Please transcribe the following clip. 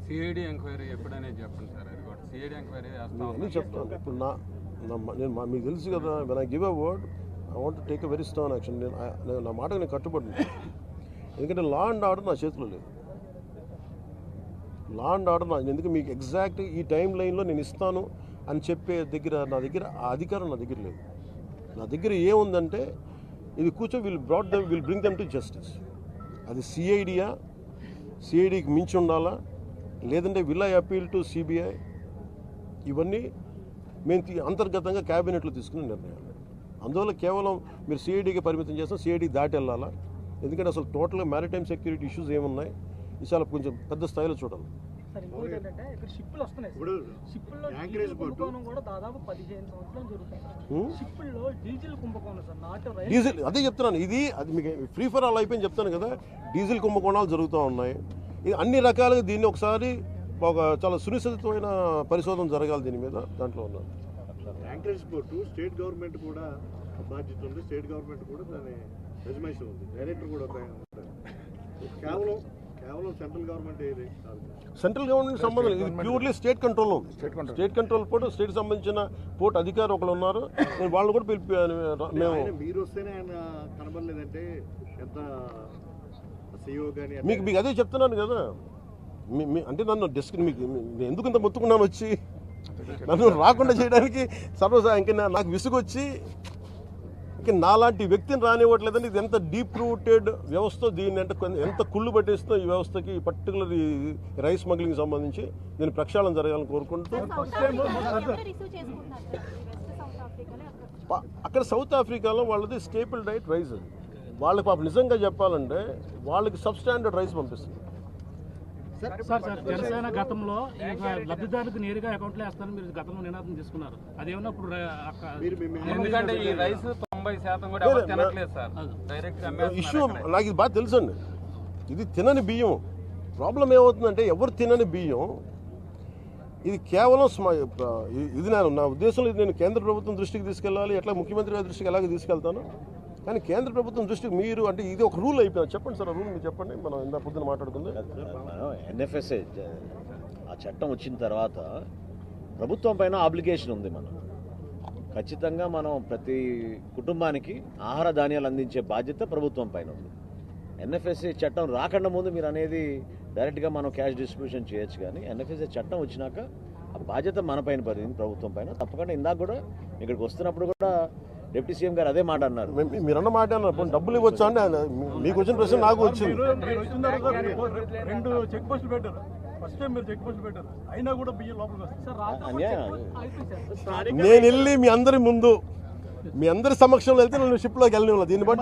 CID enquiry ఎప్పుడనేది చెప్పండి sir. అది కూడా సిఐడి ఎంక్వైరీ అన్నీ చెప్తాను. ఇప్పుడు నేను మీకు తెలుసు కదా, when I give a word I want to take a very strong action. నేను నా మాటకు నేను కట్టుబడినా. ఎందుకంటే లా అండ్ ఆర్డర్ నా చేతిలో లేదు. లా అండ్ ఆర్డర్ ఎందుకు మీకు ఎగ్జాక్ట్ ఈ టైం లైన్లో నేను ఇస్తాను అని చెప్పే నా దగ్గర ఆ అధికారం నా దగ్గర లేదు. నా దగ్గర ఏముందంటే ఇది కూర్చొని will bring them to justice. అది సిఐడికి మించి ఉండాలా, లేదంటే will I appeal to CBI, ఇవన్నీ మేము అంతర్గతంగా క్యాబినెట్లో తీసుకునే నిర్ణయాలు. అందువల్ల కేవలం మీరు సిఐడికి పరిమితం చేస్తాం, సిఐడి దాటి వెళ్ళాలా. ఎందుకంటే అసలు టోటల్గా మ్యారిటైమ్ సెక్యూరిటీ ఇష్యూస్ ఏమున్నాయి ఈ చాలా కొంచెం పెద్ద స్థాయిలో చూడాలి. డీజిల్ అదే చెప్తున్నాను, అది మీకు ఫ్రీ ఫర్ ఆల్ అయిపోయింది చెప్తాను కదా. డీజిల్ కుంభకోణాలు జరుగుతూ ఉన్నాయి. ఇది అన్ని రకాలుగా దీన్ని ఒకసారి ఒక చాలా సునిశ్చితమైన పరిశోధన జరగాలి దీని మీద. దాంట్లో ఉన్నాను. యాంకరేజ్ పోర్టు స్టేట్ గవర్నమెంట్ కూడా బాధ్యత ఉంది. స్టేట్ గవర్నమెంట్ కూడా దాని రెజమేషన్ ఉంది. డైరెక్టర్ కూడా కేవలం సెంట్రల్ గవర్నమెంట్ ఏది కాదు. సెంట్రల్ గవర్నమెంట్ సంబంధం ఇది ప్యూర్లీ స్టేట్ కంట్రోల్లో ఉంది. స్టేట్ కంట్రోల్ పోర్టు స్టేట్ సంబంధించిన పోర్టు అధికారులు ఒకళ్ళు ఉన్నారు. నేను వాళ్ళు కూడా మేము మీరు వస్తేనే ఆయన కనబడలేదంటే ఎంత సిఇఓ కానీ మీకు అదే చెప్తున్నాను కదా. అంటే నన్ను మీకు ఎందుకు ఇంత మొత్తుకున్నాను వచ్చి నన్ను రాకుండా చేయడానికి ఇంకా నాకు విసుగొచ్చి ఇంకా నాలాంటి వ్యక్తిని రానివ్వట్లేదని. ఇది ఎంత డీప్ రూటెడ్ వ్యవస్థ, దీన్ని అంటే ఎంత కుళ్ళు పట్టేస్తుందో ఈ వ్యవస్థకి, పర్టికులర్ ఈ రైస్ స్మగ్లింగ్ సంబంధించి దీని ప్రక్షాళన జరగాలని కోరుకుంటూ. అక్కడ సౌత్ ఆఫ్రికాలో వాళ్ళది స్టేపుల్ డైట్ రైస్. అది వాళ్ళకి పాప నిజంగా చెప్పాలంటే వాళ్ళకి సబ్స్టాండర్డ్ రైస్ పంపిస్తుంది. జనసేన గతంలో లబ్ధిదారులకు నేరుగా అకౌంట్లో వేస్తారని మీరు గతంలో నినాదం తీసుకున్నారు. అదేమన్నా ఇప్పుడు ఎందుకంటే ఈ రైస్ 90% కూడా ఎవరు తినట్లేదు సార్. డైరెక్ట్ ఇష్యూ నాకు ఇది బాగా తెలుసండి. ఇది తినని బియ్యం. ప్రాబ్లం ఏమవుతుందంటే ఎవరు తినని బియ్యం ఇది కేవలం ఇది నా ఉద్దేశంలో ఇది నేను కేంద్ర ప్రభుత్వం దృష్టికి తీసుకెళ్ళాలి. ఎట్లా ముఖ్యమంత్రి గారి దృష్టికి ఎలాగ తీసుకెళ్తాను. కానీ కేంద్ర ప్రభుత్వం దృష్టికి మీరు అంటే ఇది ఒక రూల్ అయిపోయింది. చెప్పండి సార్, ఆ రూల్ మీరు చెప్పండి. మనం ఇందా పొద్దున మాట్లాడుకుంది. ఎన్ఎఫ్ఎస్ఏ ఆ చట్టం వచ్చిన తర్వాత ప్రభుత్వం పైన ఆబ్లిగేషన్ ఉంది. మనం ఖచ్చితంగా మనం ప్రతి కుటుంబానికి ఆహార ధాన్యాలు అందించే బాధ్యత ప్రభుత్వం పైన ఉంది. ఎన్ఎఫ్ఎస్ఏ చట్టం రాకుండా ముందు మీరు అనేది డైరెక్ట్గా మనం క్యాష్ డిస్ట్రిబ్యూషన్ చేయొచ్చు. కానీ ఎన్ఎఫ్ఎస్ఏ చట్టం వచ్చినాక ఆ బాధ్యత మన పైన పడింది, ప్రభుత్వం పైన. తప్పకుండా ఇందాక కూడా ఇక్కడికి వస్తున్నప్పుడు కూడా డిప్యూటీ సీఎం గారు అదే మాట అన్నారు. మీరు అన్న మాట అన్నారు, డబ్బులు ఇవ్వచ్చా అంటే మీకు వచ్చిన ప్రశ్న నాకు వచ్చింది. 2 చెక్ పోస్టులు పెట్టారు. ఫస్ట్ టైం మీరు చెక్ పోస్టులు పెట్టారు, అయినా కూడా బియ్యం లోపలికి వస్తుంది. నేను వెళ్ళి మీ అందరి ముందు మీ అందరి సమక్షంలో వెళ్తే నేను షిప్లోకి వెళ్ళిన దీన్ని బట్టి